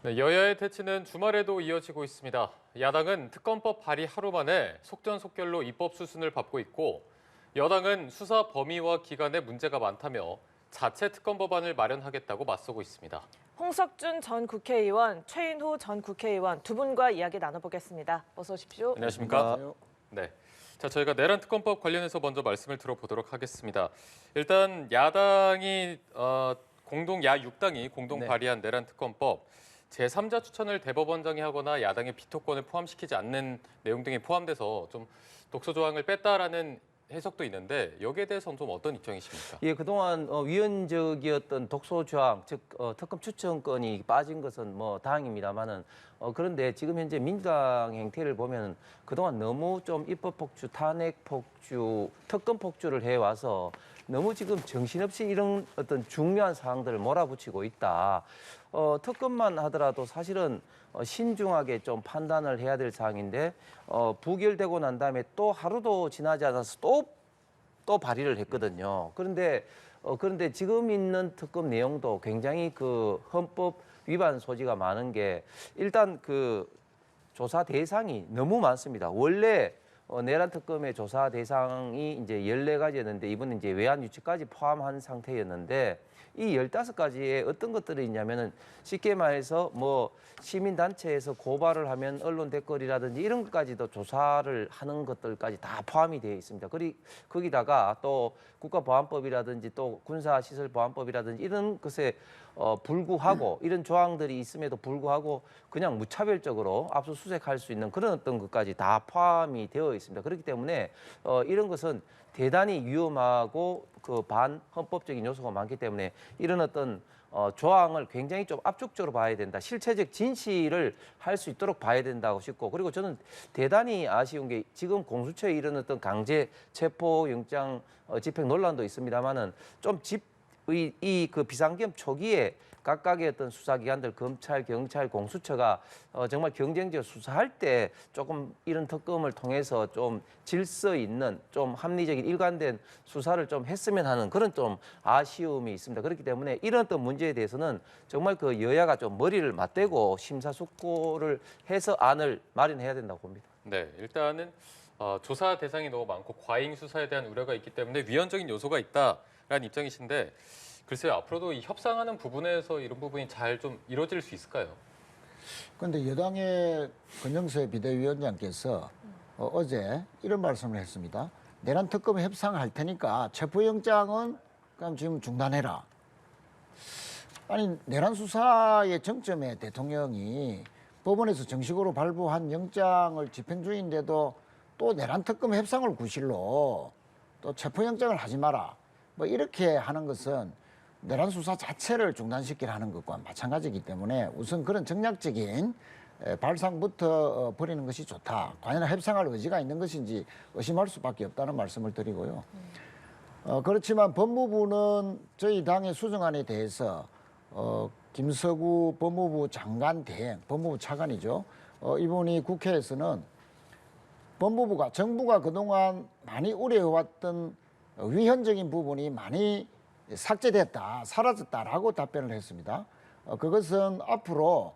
네, 여야의 대치는 주말에도 이어지고 있습니다. 야당은 특검법 발의 하루 만에 속전속결로 입법 수순을 밟고 있고 여당은 수사 범위와 기간에 문제가 많다며 자체 특검법안을 마련하겠다고 맞서고 있습니다. 홍석준 전 국회의원, 최인호 전 국회의원 두 분과 이야기 나눠보겠습니다. 어서 오십시오. 안녕하십니까? 네. 자, 저희가 내란 특검법 관련해서 먼저 말씀을 들어보도록 하겠습니다. 일단 야당이 공동 야6당이 공동 발의한 내란 특검법 제3자 추천을 대법원장이 하거나 야당의 비토권을 포함시키지 않는 내용 등이 포함돼서 좀 독소 조항을 뺐다라는 해석도 있는데 여기에 대해서는 좀 어떤 입장이십니까? 예, 그동안 위헌적이었던 독소 조항, 즉 특검 추천권이 빠진 것은 뭐 다행입니다만은 그런데 지금 현재 민주당 행태를 보면 그동안 너무 좀 입법 폭주, 탄핵 폭주, 특검 폭주를 해와서 너무 지금 정신없이 이런 어떤 중요한 사항들을 몰아붙이고 있다. 특검만 하더라도 사실은 신중하게 좀 판단을 해야 될 사항인데 부결되고 난 다음에 또 하루도 지나지 않아서 또 발의를 했거든요. 그런데 지금 있는 특검 내용도 굉장히 그 헌법 위반 소지가 많은 게 일단 그 조사 대상이 너무 많습니다. 원래 내란 특검의 조사 대상이 이제 14가지였는데 이번에 이제 외환 유치까지 포함한 상태였는데 이 15가지에 어떤 것들이 있냐면은 쉽게 말해서 뭐 시민단체에서 고발을 하면 언론 댓글이라든지 이런 것까지도 조사를 하는 것들까지 다 포함이 되어 있습니다. 거기다가 또 국가보안법이라든지 또 군사시설보안법이라든지 이런 것에 불구하고 이런 조항들이 있음에도 불구하고 그냥 무차별적으로 압수수색할 수 있는 그런 어떤 것까지 다 포함이 되어 있습니다. 그렇기 때문에 이런 것은 대단히 위험하고 그 반헌법적인 요소가 많기 때문에 이런 어떤 조항을 굉장히 좀 압축적으로 봐야 된다. 실체적 진실을 할 수 있도록 봐야 된다고 싶고 그리고 저는 대단히 아쉬운 게 지금 공수처에 이런 어떤 강제 체포영장 집행 논란도 있습니다만은 좀 이 그 비상계엄 초기에 각각의 어떤 수사기관들, 검찰, 경찰, 공수처가 정말 경쟁적으로 수사할 때 조금 이런 특검을 통해서 좀 질서 있는, 좀 합리적인 일관된 수사를 좀 했으면 하는 그런 좀 아쉬움이 있습니다. 그렇기 때문에 이런 어떤 문제에 대해서는 정말 그 여야가 좀 머리를 맞대고 심사숙고를 해서 안을 마련해야 된다고 봅니다. 네, 일단은 조사 대상이 너무 많고 과잉 수사에 대한 우려가 있기 때문에 위헌적인 요소가 있다라는 입장이신데 글쎄요, 앞으로도 이 협상하는 부분에서 이런 부분이 잘 좀 이루어질 수 있을까요? 그런데 여당의 권영세 비대위원장께서 어제 이런 말씀을 했습니다. 내란 특검 협상할 테니까 체포영장은 그럼 지금 중단해라. 아니 내란 수사의 정점에 대통령이 법원에서 정식으로 발부한 영장을 집행 중인데도 또 내란 특검 협상을 구실로 또 체포영장을 하지 마라. 뭐 이렇게 하는 것은 내란 수사 자체를 중단시키라는 것과 마찬가지이기 때문에 우선 그런 정략적인 발상부터 버리는 것이 좋다. 과연 협상할 의지가 있는 것인지 의심할 수밖에 없다는 말씀을 드리고요. 그렇지만 법무부는 저희 당의 수정안에 대해서 김서구 법무부 장관 대행, 법무부 차관이죠. 이분이 국회에서는 법무부가 정부가 그동안 많이 우려해왔던 위헌적인 부분이 많이 삭제됐다, 사라졌다라고 답변을 했습니다. 그것은 앞으로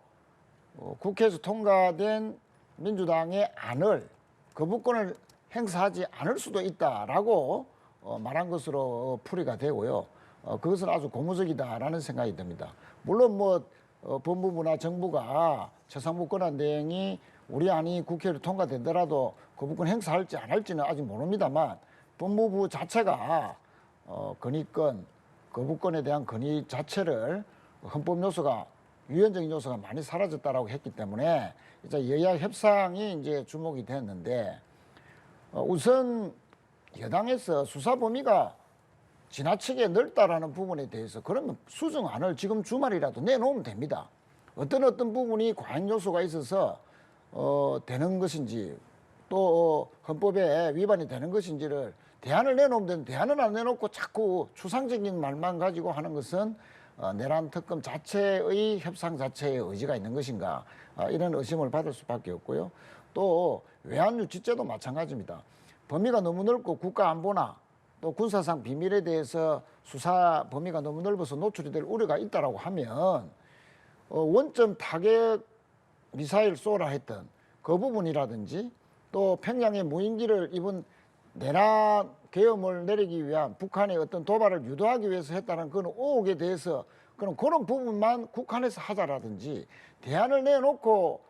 국회에서 통과된 민주당의 안을 거부권을 행사하지 않을 수도 있다라고 말한 것으로 풀이가 되고요. 그것은 아주 고무적이다라는 생각이 듭니다. 물론 뭐 법무부나 정부가 최상무 권한 대행이 우리 안이 국회로 통과되더라도 거부권 행사할지 안 할지는 아직 모릅니다만 법무부 자체가 건의권, 거부권에 대한 건의 자체를 헌법 요소가 유연적인 요소가 많이 사라졌다라고 했기 때문에 이제 여야 협상이 이제 주목이 됐는데 우선 여당에서 수사 범위가 지나치게 넓다라는 부분에 대해서 그러면 수정안을 지금 주말이라도 내놓으면 됩니다. 어떤 부분이 과잉 요소가 있어서 되는 것인지 또 헌법에 위반이 되는 것인지를 대안을 내놓으면 되는데 대안을 안 내놓고 자꾸 추상적인 말만 가지고 하는 것은 내란 특검 자체의 협상 자체에 의지가 있는 것인가 이런 의심을 받을 수밖에 없고요. 또 외환유치죄도 마찬가지입니다. 범위가 너무 넓고 국가 안보나 또 군사상 비밀에 대해서 수사 범위가 너무 넓어서 노출이 될 우려가 있다라고 하면 원점 타격 미사일 쏘라 했던 그 부분이라든지 또 평양에 무인기를 이번 내란 계엄을 내리기 위한 북한의 어떤 도발을 유도하기 위해서 했다는 그런 의혹에 대해서 그런 부분만 국한에서 하자라든지 대안을 내놓고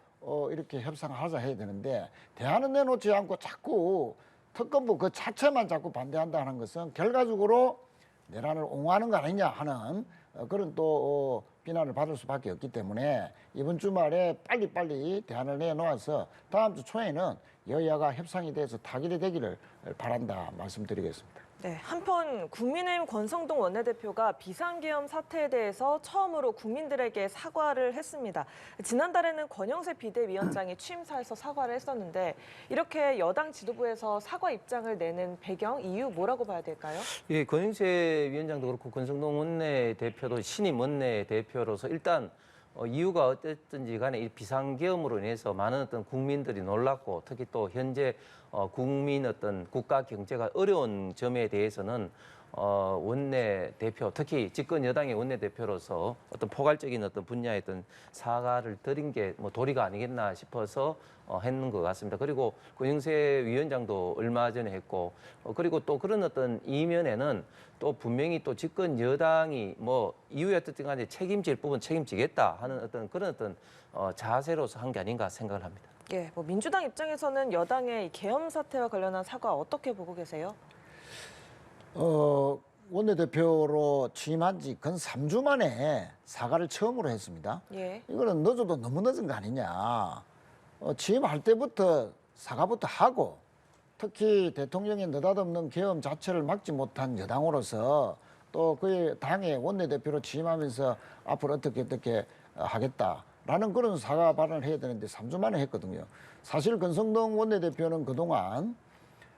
이렇게 협상을 하자 해야 되는데 대안을 내놓지 않고 자꾸 특검부 그 자체만 자꾸 반대한다는 것은 결과적으로 내란을 옹호하는 거 아니냐 하는 그런 또 비난을 받을 수밖에 없기 때문에 이번 주말에 빨리빨리 대안을 내놓아서 다음 주 초에는 여야가 협상에 대해서 타결이 되기를 바란다 말씀드리겠습니다. 네, 한편 국민의힘 권성동 원내대표가 비상계엄 사태에 대해서 처음으로 국민들에게 사과를 했습니다. 지난달에는 권영세 비대위원장이 취임사에서 사과를 했었는데 이렇게 여당 지도부에서 사과 입장을 내는 배경, 이유 뭐라고 봐야 될까요? 예, 권영세 위원장도 그렇고 권성동 원내대표도 신임 원내대표로서 일단 이유가 어땠든지 간에 이 비상계엄으로 인해서 많은 어떤 국민들이 놀랐고 특히 또 현재 국민 어떤 국가 경제가 어려운 점에 대해서는 원내대표 특히 집권 여당의 원내대표로서 어떤 포괄적인 어떤 분야의 어떤 사과를 드린 게 뭐 도리가 아니겠나 싶어서 했는 것 같습니다. 그리고 권영세 위원장도 얼마 전에 했고 그리고 또 그런 어떤 이면에는 또 분명히 또 집권 여당이 뭐 이유에 어쨌든 간에 책임질 부분 책임지겠다 하는 어떤 그런 어떤 자세로서 한 게 아닌가 생각을 합니다. 예, 뭐 민주당 입장에서는 여당의 이 계엄 사태와 관련한 사과 어떻게 보고 계세요? 원내대표로 취임한 지 근 3주 만에 사과를 처음으로 했습니다. 예. 이거는 늦어도 너무 늦은 거 아니냐. 취임할 때부터 사과부터 하고 특히 대통령의 느닷없는 계엄 자체를 막지 못한 여당으로서 또 그 당의 원내대표로 취임하면서 앞으로 어떻게 하겠다라는 그런 사과 발언을 해야 되는데 3주 만에 했거든요. 사실 권성동 원내대표는 그동안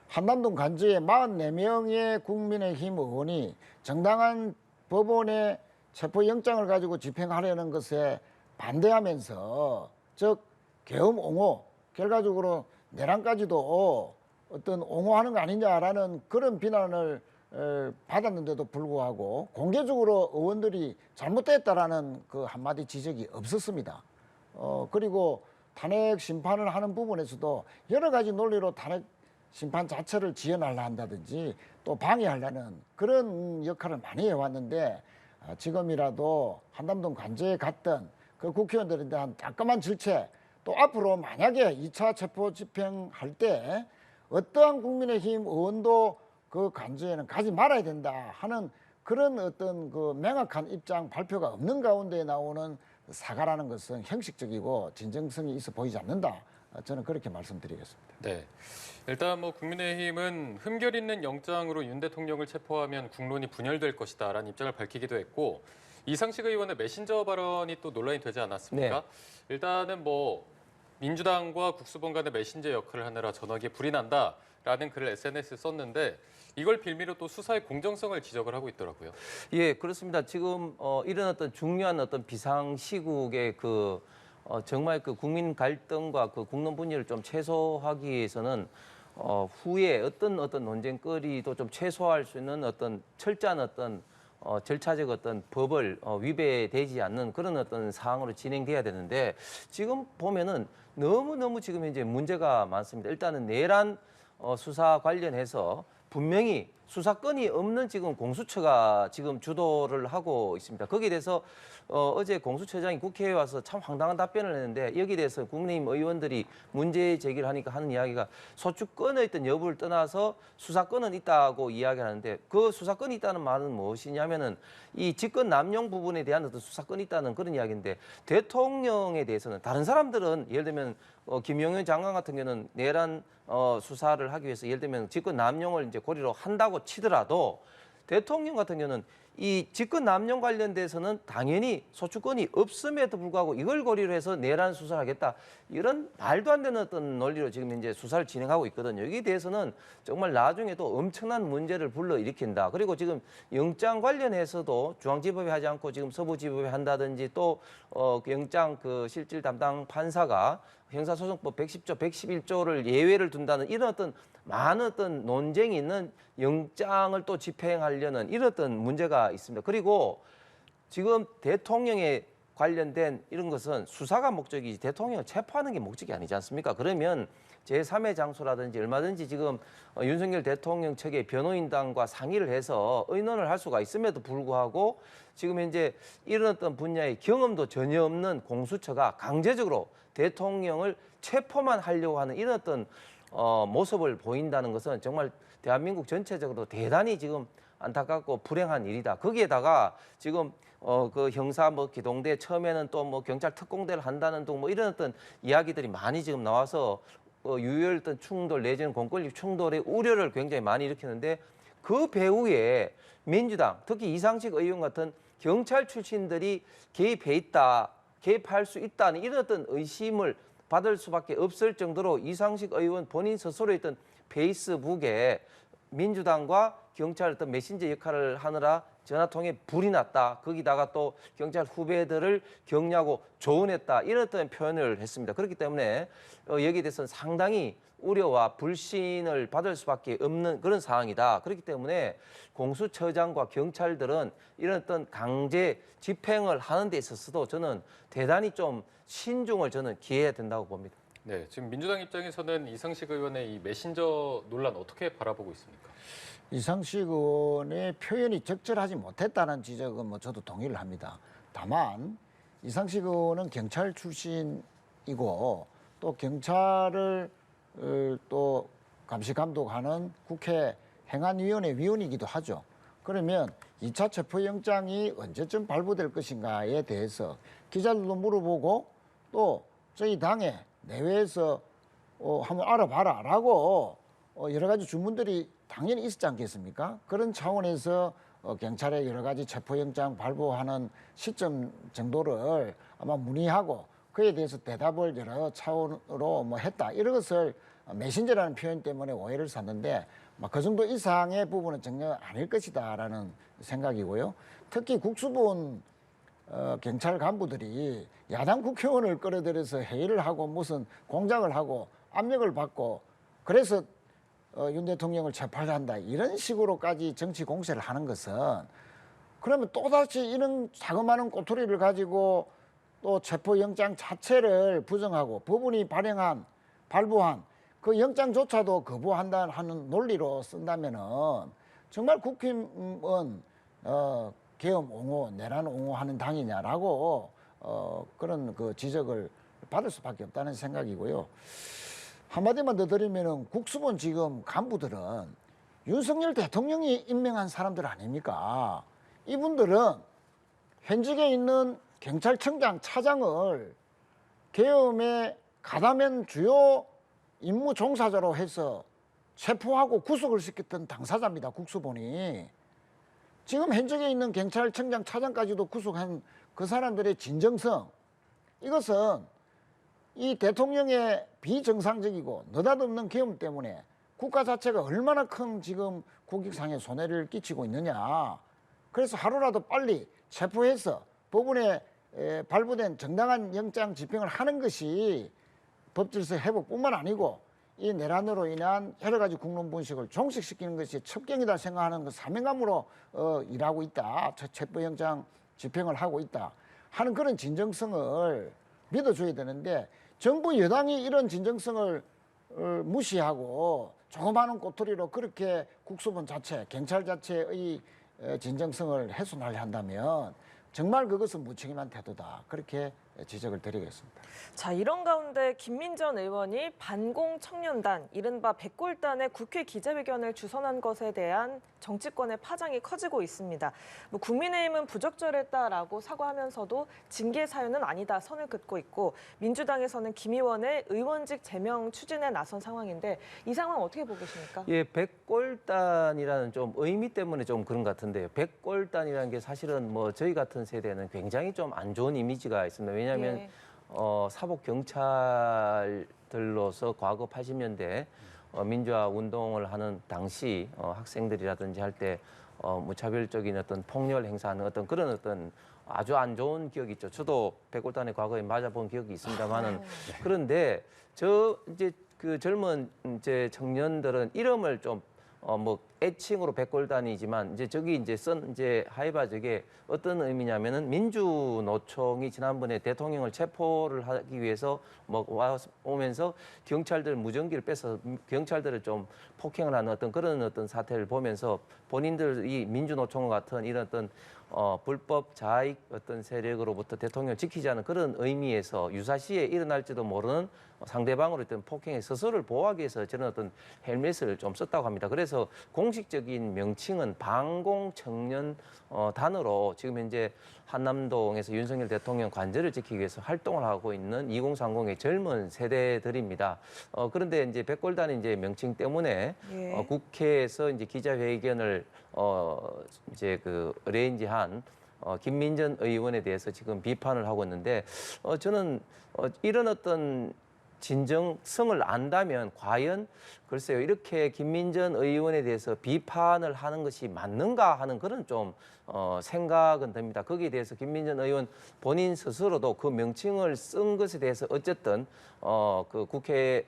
한남동 간주의 44명의 국민의힘 의원이 정당한 법원의 체포영장을 가지고 집행하려는 것에 반대하면서 즉 계엄 옹호 결과적으로 내란까지도 어떤 옹호하는 거 아니냐라는 그런 비난을 받았는데도 불구하고 공개적으로 의원들이 잘못됐다라는 그 한마디 지적이 없었습니다. 그리고 탄핵 심판을 하는 부분에서도 여러 가지 논리로 탄핵 심판 자체를 지연하려 한다든지 또 방해하려는 그런 역할을 많이 해왔는데 지금이라도 한남동 관저에 갔던 그 국회의원들에 대한 따끔한 질책 또 앞으로 만약에 2차 체포 집행할 때 어떠한 국민의힘 의원도 그 관저에는 가지 말아야 된다 하는 그런 어떤 그 명확한 입장 발표가 없는 가운데 나오는 사과라는 것은 형식적이고 진정성이 있어 보이지 않는다. 저는 그렇게 말씀드리겠습니다. 네. 일단 뭐 국민의힘은 흠결 있는 영장으로 윤 대통령을 체포하면 국론이 분열될 것이다라는 입장을 밝히기도 했고 이상식 의원의 메신저 발언이 또 논란이 되지 않았습니까? 네. 일단은 뭐 민주당과 국수본 간의 메신저 역할을 하느라 전화기에 불이 난다라는 글을 SNS에 썼는데 이걸 빌미로 또 수사의 공정성을 지적을 하고 있더라고요. 예, 그렇습니다. 지금 이런 어떤 중요한 어떤 비상 시국에 정말 그 국민 갈등과 그 국론 분열을 좀 최소화하기 위해서는 후에 어떤 논쟁거리도 좀 최소화할 수 있는 어떤 철저한 어떤 절차적 어떤 법을 위배되지 않는 그런 어떤 사항으로 진행돼야 되는데 지금 보면은 너무 지금 현재 문제가 많습니다. 일단은 내란 수사 관련해서 분명히 수사권이 없는 지금 공수처가 지금 주도를 하고 있습니다. 거기에 대해서 어제 공수처장이 국회에 와서 참 황당한 답변을 했는데 여기에 대해서 국민의힘 의원들이 문제 제기를 하니까 하는 이야기가 소추권의 있던 여부를 떠나서 수사권은 있다고 이야기하는데 그 수사권이 있다는 말은 무엇이냐면은 이 직권 남용 부분에 대한 어떤 수사권이 있다는 그런 이야기인데 대통령에 대해서는 다른 사람들은 예를 들면 김용현 장관 같은 경우는 내란 수사를 하기 위해서 예를 들면 직권 남용을 이제 고리로 한다고 치더라도 대통령 같은 경우는 이 직권 남용 관련돼서는 당연히 소추권이 없음에도 불구하고 이걸 고리로 해서 내란 수사를 하겠다. 이런 말도 안 되는 어떤 논리로 지금 현재 수사를 진행하고 있거든요. 여기에 대해서는 정말 나중에 또 엄청난 문제를 불러일으킨다. 그리고 지금 영장 관련해서도 중앙지법이 하지 않고 지금 서부지법이 한다든지 또 영장 그 실질 담당 판사가 형사소송법 110조, 111조를 예외를 둔다는 이런 어떤 많은 어떤 논쟁이 있는 영장을 또 집행하려는 이런 어떤 문제가 있습니다. 그리고 지금 대통령의 관련된 이런 것은 수사가 목적이지 대통령을 체포하는 게 목적이 아니지 않습니까? 그러면 제3의 장소라든지 얼마든지 지금 윤석열 대통령 측의 변호인단과 상의를 해서 의논을 할 수가 있음에도 불구하고 지금 현재 이런 어떤 분야의 경험도 전혀 없는 공수처가 강제적으로 대통령을 체포만 하려고 하는 이런 어떤 모습을 보인다는 것은 정말 대한민국 전체적으로 대단히 지금 안타깝고 불행한 일이다. 거기에다가 지금 그 형사 뭐 기동대 처음에는 또 뭐 경찰 특공대를 한다는 등 뭐 이런 어떤 이야기들이 많이 지금 나와서 유혈 어떤 충돌 내지는 공권력 충돌의 우려를 굉장히 많이 일으키는데 그 배후에 민주당 특히 이상식 의원 같은 경찰 출신들이 개입해 있다, 개입할 수 있다는 이런 어떤 의심을 받을 수밖에 없을 정도로 이상식 의원 본인 스스로 했던 페이스북에 민주당과 경찰 어떤 메신저 역할을 하느라 전화통에 불이 났다. 거기다가 또 경찰 후배들을 격려하고 조언했다. 이런 어떤 표현을 했습니다. 그렇기 때문에 여기에 대해서는 상당히 우려와 불신을 받을 수밖에 없는 그런 상황이다. 그렇기 때문에 공수처장과 경찰들은 이런 어떤 강제 집행을 하는 데 있어서도 저는 대단히 좀 신중을 저는 기해야 된다고 봅니다. 네, 지금 민주당 입장에서는 이상식 의원의 이 메신저 논란 어떻게 바라보고 있습니까? 이상식 의원의 표현이 적절하지 못했다는 지적은 뭐 저도 동의를 합니다. 다만 이상식 의원은 경찰 출신이고 또 경찰을 또 감시 감독하는 국회 행안위원회 위원이기도 하죠. 그러면 2차 체포영장이 언제쯤 발부될 것인가에 대해서 기자들도 물어보고 또 저희 당의 내외에서 한번 알아봐라라고 여러 가지 주문들이 당연히 있었지 않겠습니까? 그런 차원에서 경찰의 여러 가지 체포영장 발부하는 시점 정도를 아마 문의하고 그에 대해서 대답을 여러 차원으로 뭐 했다. 이런 것을 메신저라는 표현 때문에 오해를 샀는데 그 정도 이상의 부분은 전혀 아닐 것이다라는 생각이고요. 특히 국수본 경찰 간부들이 야당 국회의원을 끌어들여서 회의를 하고 무슨 공작을 하고 압력을 받고 그래서 윤 대통령을 체포하려 한다 이런 식으로까지 정치 공세를 하는 것은 그러면 또다시 이런 자그마한 꼬투리를 가지고 또 체포영장 자체를 부정하고 법원이 발부한 그 영장조차도 거부한다 하는 논리로 쓴다면은 정말 국힘은 계엄 옹호, 내란 옹호하는 당이냐라고 그런 그 지적을 받을 수밖에 없다는 생각이고요. 한마디만 더 드리면은 국수본 지금 간부들은 윤석열 대통령이 임명한 사람들 아닙니까? 이분들은 현직에 있는 경찰청장, 차장을 계엄에 가담한 주요 임무 종사자로 해서 체포하고 구속을 시켰던 당사자입니다. 국수본이. 지금 현직에 있는 경찰청장, 차장까지도 구속한 그 사람들의 진정성, 이것은 이 대통령의 비정상적이고 느닷없는 계엄 때문에 국가 자체가 얼마나 큰 지금 국익상의 손해를 끼치고 있느냐. 그래서 하루라도 빨리 체포해서 법원에 발부된 정당한 영장 집행을 하는 것이 법질서 회복뿐만 아니고 이 내란으로 인한 여러 가지 국론 분식을 종식시키는 것이 첩경이다 생각하는 그 사명감으로 일하고 있다. 체포영장 집행을 하고 있다 하는 그런 진정성을 믿어줘야 되는데 정부 여당이 이런 진정성을 무시하고 조그마한 꼬투리로 그렇게 국수본 자체, 경찰 자체의 진정성을 훼손하려 한다면 정말 그것은 무책임한 태도다. 그렇게 지적을 드리겠습니다. 자, 이런 가운데 김민전 의원이 반공청년단, 이른바 백골단의 국회 기자회견을 주선한 것에 대한 정치권의 파장이 커지고 있습니다. 국민의힘은 부적절했다라고 사과하면서도 징계 사유는 아니다 선을 긋고 있고 민주당에서는 김 의원의 의원직 제명 추진에 나선 상황인데 이 상황 어떻게 보고 계십니까? 예, 백골단이라는 좀 의미 때문에 좀 그런 것 같은데요. 백골단이라는 게 사실은 뭐 저희 같은 세대는 굉장히 좀 안 좋은 이미지가 있습니다. 왜냐하면 예. 사복 경찰들로서 과거 80년대 민주화 운동을 하는 당시 학생들이라든지 할 때 무차별적인 어떤 폭력을 행사하는 어떤 그런 어떤 아주 안 좋은 기억이 있죠. 저도 백골단의 과거에 맞아본 기억이 있습니다만은 그런데 이제 그 젊은 이제 청년들은 이름을 좀 뭐 애칭으로 백골단이지만 이제 저기 이제 하이바 저게 어떤 의미냐면은 민주노총이 지난번에 대통령을 체포를 하기 위해서 오면서 경찰들 무전기를 빼서 경찰들을 좀 폭행을 하는 어떤 그런 어떤 사태를 보면서 본인들 이 민주노총 같은 이런 어떤 불법 자익 어떤 세력으로부터 대통령을 지키지 않은 그런 의미에서 유사시에 일어날지도 모르는 상대방으로 어떤 폭행의 스스로를 보호하기 위해서 저런 어떤 헬멧을 좀 썼다고 합니다. 그래서 공식적인 명칭은 방공청년 단으로 지금 현재 한남동에서 윤석열 대통령 관저를 지키기 위해서 활동을 하고 있는 2030의 젊은 세대들입니다. 그런데 이제 백골단의 이제 명칭 때문에 예. 국회에서 이제 기자회견을 이제 그 어레인지한 김민전 의원에 대해서 지금 비판을 하고 있는데 저는 이런 어떤 진정성을 안다면 과연 글쎄요 이렇게 김민전 의원에 대해서 비판을 하는 것이 맞는가 하는 그런 좀 생각은 듭니다. 거기에 대해서 김민전 의원 본인 스스로도 그 명칭을 쓴 것에 대해서 어쨌든 그 국회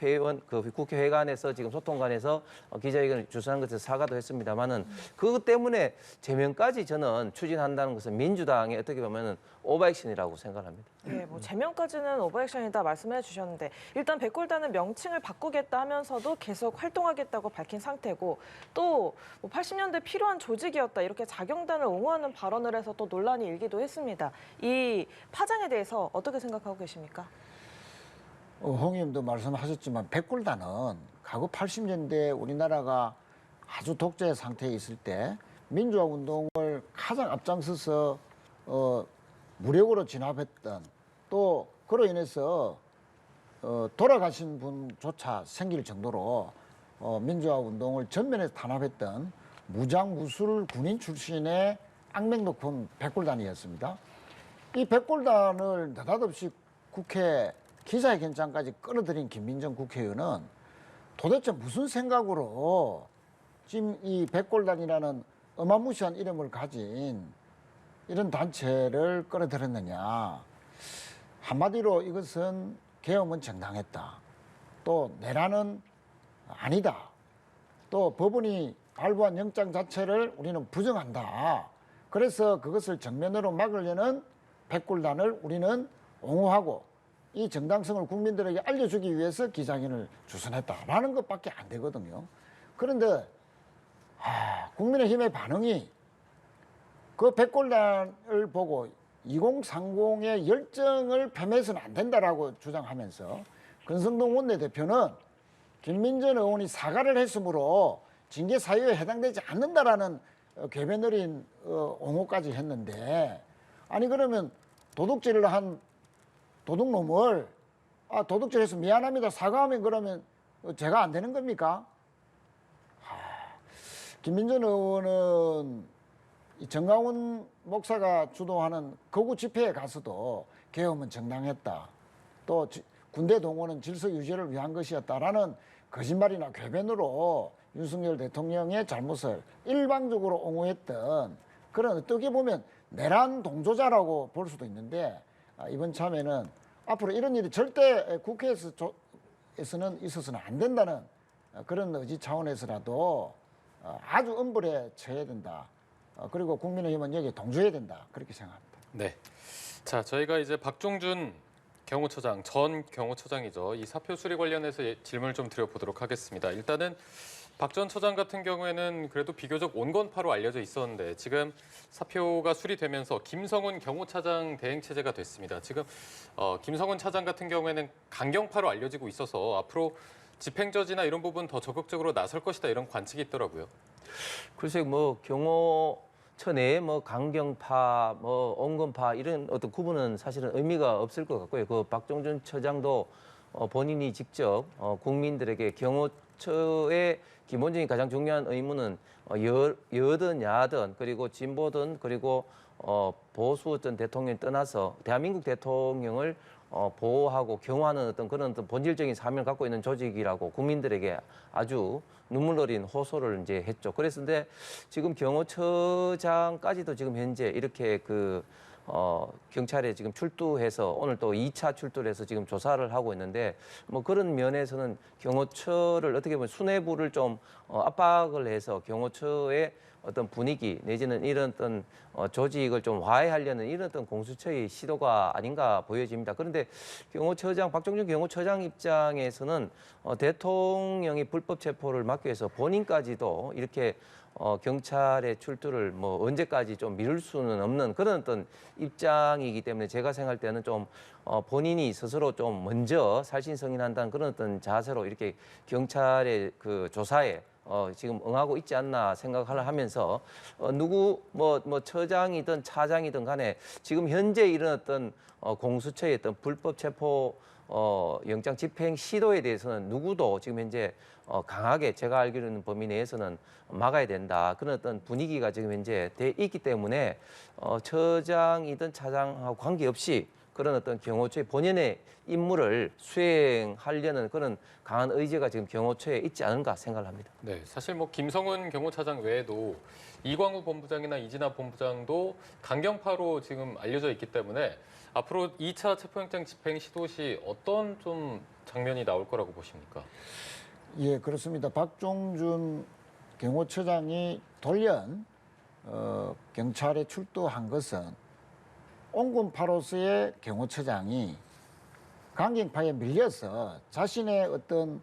회원 그 국회회관에서 지금 소통관에서 기자회견을 주선한 것에 사과도 했습니다만은 그것 때문에 제명까지 저는 추진한다는 것은 민주당의 어떻게 보면은 오버액션이라고 생각합니다. 예, 뭐 제명까지는 오버액션이다 말씀해 주셨는데 일단 백골단은 명칭을 바꾸겠다 하면서도 계속 활동하겠다고 밝힌 상태고 또 뭐 80년대 필요한 조직이었다 이렇게 자경단을 옹호하는 발언을 해서 또 논란이 일기도 했습니다. 이 파장에 대해서 어떻게 생각하고 계십니까? 홍 의원도 말씀하셨지만 백골단은 과거 80년대 우리나라가 아주 독재 상태에 있을 때 민주화 운동을 가장 앞장서서 무력으로 진압했던 또 그로 인해서 돌아가신 분조차 생길 정도로 민주화 운동을 전면에서 탄압했던 무장무술 군인 출신의 악명 높은 백골단이었습니다. 이 백골단을 느닷없이 국회 기자회견장까지 끌어들인 김민정 국회의원은 도대체 무슨 생각으로 지금 이 백골단이라는 어마무시한 이름을 가진 이런 단체를 끌어들였느냐. 한마디로 이것은 계엄은 정당했다. 또 내란은 아니다. 또 법원이 발부한 영장 자체를 우리는 부정한다. 그래서 그것을 정면으로 막으려는 백골단을 우리는 옹호하고 이 정당성을 국민들에게 알려주기 위해서 기자회견을 주선했다라는 것밖에 안 되거든요. 그런데 국민의힘의 반응이 그 백골단을 보고 2030의 열정을 폄훼해서는 안 된다라고 주장하면서 권성동 원내대표는 김민전 의원이 사과를 했으므로 징계 사유에 해당되지 않는다라는 궤변 어린 옹호까지 했는데 아니 그러면 도둑질을 한 도둑놈을 도둑질해서 미안합니다 사과하면 그러면 죄가 안 되는 겁니까? 김민전 의원은 정강훈 목사가 주도하는 거구 집회에 가서도 계엄은 정당했다. 또 군대 동원은 질서 유지를 위한 것이었다라는 거짓말이나 궤변으로 윤석열 대통령의 잘못을 일방적으로 옹호했던 그런 어떻게 보면 내란 동조자라고 볼 수도 있는데 이번 참에는 앞으로 이런 일이 절대 국회에서는 있어서는 안 된다는 그런 의지 차원에서라도 아주 엄벌에 처해야 된다. 그리고 국민의힘은 여기에 동조해야 된다. 그렇게 생각합니다. 네. 자, 저희가 이제 박종준 경호처장, 전 경호처장이죠. 이 사표 수리 관련해서 질문을 좀 드려보도록 하겠습니다. 일단은 박 전 처장 같은 경우에는 그래도 비교적 온건파로 알려져 있었는데 지금 사표가 수리되면서 김성훈 경호차장 대행체제가 됐습니다. 지금 김성훈 차장 같은 경우에는 강경파로 알려지고 있어서 앞으로 집행저지나 이런 부분 더 적극적으로 나설 것이다 이런 관측이 있더라고요. 글쎄 뭐 경호처 내에 뭐 강경파, 뭐 온건파 이런 어떤 구분은 사실은 의미가 없을 것 같고요. 그 박종준 처장도 본인이 직접 국민들에게 경호처의 기본적인 가장 중요한 의무는 여든 야든 그리고 진보든 그리고 보수 어떤 대통령이 떠나서 대한민국 대통령을 보호하고 경호하는 어떤 그런 어떤 본질적인 사명을 갖고 있는 조직이라고 국민들에게 아주 눈물 어린 호소를 이제 했죠. 그래서 근데 지금 경호처장까지도 지금 현재 이렇게 그 경찰에 지금 출두해서 오늘 또 2차 출두를 해서 지금 조사를 하고 있는데 뭐 그런 면에서는 경호처를 어떻게 보면 수뇌부를 좀 압박을 해서 경호처의 어떤 분위기 내지는 이런 어떤 조직을 좀 화해하려는 이런 어떤 공수처의 시도가 아닌가 보여집니다. 그런데 경호처장 박종준 경호처장 입장에서는 대통령이 불법 체포를 막기 위해서 본인까지도 이렇게 경찰의 출두를 뭐 언제까지 좀 미룰 수는 없는 그런 어떤 입장이기 때문에 제가 생각할 때는 좀 본인이 스스로 좀 먼저 살신성인한다는 그런 어떤 자세로 이렇게 경찰의 그 조사에 지금 응하고 있지 않나 생각을 하면서 누구 뭐 처장이든 차장이든 간에 지금 현재 일어났던 공수처의 어떤 불법 체포 영장 집행 시도에 대해서는 누구도 지금 현재 강하게 제가 알기로는 범위 내에서는 막아야 된다. 그런 어떤 분위기가 지금 현재 돼 있기 때문에 처장이든 차장하고 관계없이 그런 어떤 경호처의 본연의 임무를 수행하려는 그런 강한 의지가 지금 경호처에 있지 않은가 생각을 합니다. 네, 사실 뭐 김성훈 경호차장 외에도 이광우 본부장이나 이진아 본부장도 강경파로 지금 알려져 있기 때문에 앞으로 2차 체포영장 집행 시도 시 어떤 좀 장면이 나올 거라고 보십니까? 예, 그렇습니다. 박종준 경호처장이 돌연 경찰에 출두한 것은 온군파로서의 경호처장이 강경파에 밀려서 자신의 어떤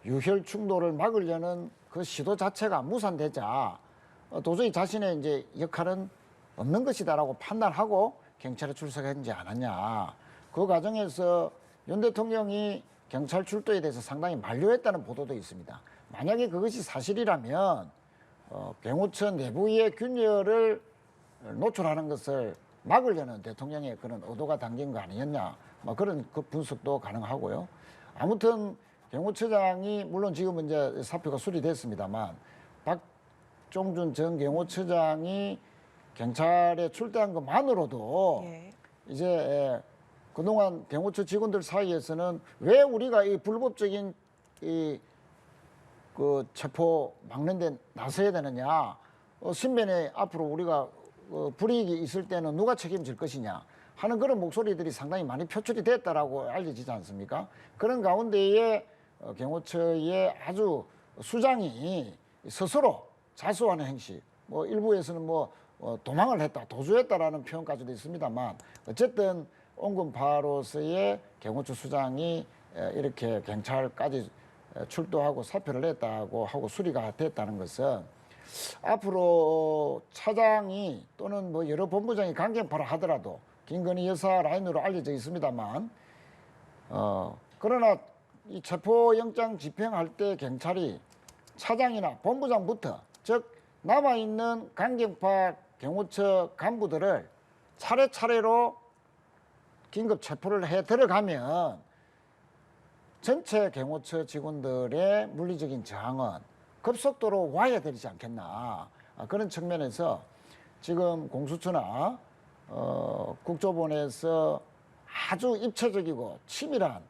유혈 충돌을 막으려는 그 시도 자체가 무산되자 도저히 자신의 이제 역할은 없는 것이다라고 판단하고 경찰에 출석했지 않았냐. 그 과정에서 윤 대통령이 경찰 출두에 대해서 상당히 만류했다는 보도도 있습니다. 만약에 그것이 사실이라면 경호처 내부의 균열을 노출하는 것을 막으려는 대통령의 그런 의도가 담긴 거 아니었냐. 뭐 그런 그 분석도 가능하고요. 아무튼 경호처장이 물론 지금은 이제 사표가 수리됐습니다만 박종준 전 경호처장이 경찰에 출두한 것만으로도 예. 이제 그동안 경호처 직원들 사이에서는 왜 우리가 이 불법적인 그 체포 막는 데 나서야 되느냐. 신변에 앞으로 우리가 불이익이 있을 때는 누가 책임질 것이냐 하는 그런 목소리들이 상당히 많이 표출이 됐다라고 알려지지 않습니까? 그런 가운데에 경호처의 아주 수장이 스스로 자수하는 행식, 뭐 일부에서는 뭐 도망을 했다, 도주했다라는 표현까지도 있습니다만 어쨌든 온군파로서의 경호처 수장이 이렇게 경찰까지 출두하고 사표를 냈다고 하고 수리가 됐다는 것은 앞으로 차장이 또는 뭐 여러 본부장이 강경파라 하더라도 김건희 여사 라인으로 알려져 있습니다만 그러나 이 체포영장 집행할 때 경찰이 차장이나 본부장부터 즉 남아있는 강경파 경호처 간부들을 차례차례로 긴급 체포를 해 들어가면 전체 경호처 직원들의 물리적인 저항은 급속도로 와야 되지 않겠나. 그런 측면에서 지금 공수처나 국조본에서 아주 입체적이고 치밀한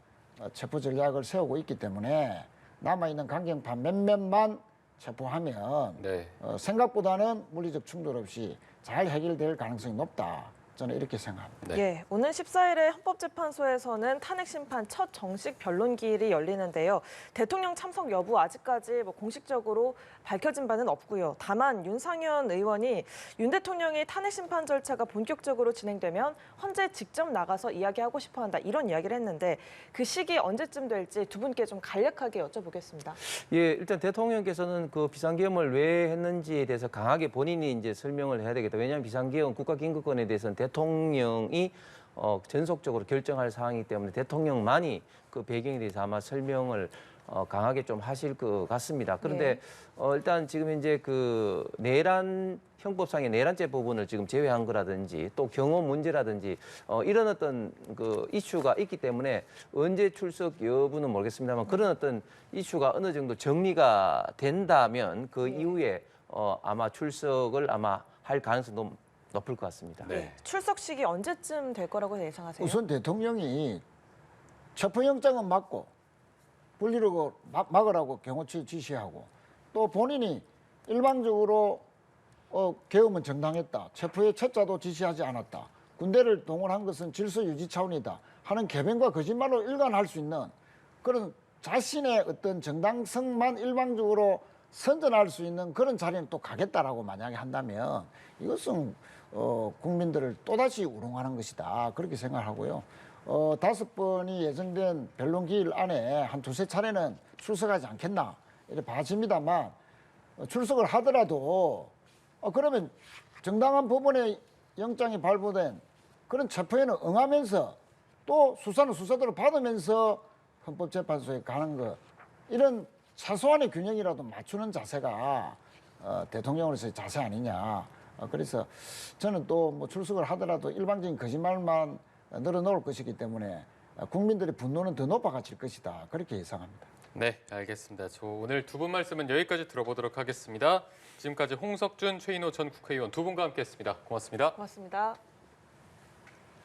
체포 전략을 세우고 있기 때문에 남아있는 강경파 몇몇만 체포하면 네. 생각보다는 물리적 충돌 없이 잘 해결될 가능성이 높다. 저는 이렇게 생각합니다. 네. 예, 오는 14일에 헌법재판소에서는 탄핵 심판 첫 정식 변론기일이 열리는데요. 대통령 참석 여부 아직까지 뭐 공식적으로 밝혀진 바는 없고요. 다만 윤상현 의원이 윤 대통령의 탄핵 심판 절차가 본격적으로 진행되면 헌재 직접 나가서 이야기하고 싶어한다 이런 이야기를 했는데 그 시기 언제쯤 될지 두 분께 좀 간략하게 여쭤보겠습니다. 예, 일단 대통령께서는 그 비상계엄을 왜 했는지에 대해서 강하게 본인이 이제 설명을 해야 되겠다. 왜냐하면 비상계엄 국가긴급권에 대해서는 대통령이 전속적으로 결정할 사항이기 때문에 대통령만이 그 배경에 대해서 아마 설명을 강하게 좀 하실 것 같습니다. 그런데 일단 지금 현재 그 내란 형법상의 내란죄 부분을 지금 제외한 거라든지 또 경호 문제라든지 이런 어떤 그 이슈가 있기 때문에 언제 출석 여부는 모르겠습니다만 그런 어떤 이슈가 어느 정도 정리가 된다면 그 이후에 아마 출석을 아마 할 가능성이 높을 것 같습니다. 네. 출석 시기 언제쯤 될 거라고 예상하세요? 우선 대통령이 체포영장은 막고 분리로 막으라고 경호처에 지시하고 또 본인이 일방적으로 계엄은 정당했다. 체포의 채자도 지시하지 않았다. 군대를 동원한 것은 질서 유지 차원이다 하는 개변과 거짓말로 일관할 수 있는 그런 자신의 어떤 정당성만 일방적으로 선전할 수 있는 그런 자리는 또 가겠다라고 만약에 한다면 이것은 국민들을 또다시 우롱하는 것이다 그렇게 생각하고요. 5번이 예정된 변론 기일 안에 한 두세 차례는 출석하지 않겠나 이렇게 봐집니다만 출석을 하더라도 그러면 정당한 법원의 영장이 발부된 그런 체포에는 응하면서 또 수사는 수사대로 받으면서 헌법재판소에 가는 것 이런 최소한의 균형이라도 맞추는 자세가 대통령으로서의 자세 아니냐. 그래서 저는 또 뭐 출석을 하더라도 일방적인 거짓말만 늘어놓을 것이기 때문에 국민들의 분노는 더 높아질 것이다. 그렇게 예상합니다. 네, 알겠습니다. 저 오늘 두 분 말씀은 여기까지 들어보도록 하겠습니다. 지금까지 홍석준, 최인호 전 국회의원 두 분과 함께했습니다. 고맙습니다. 고맙습니다.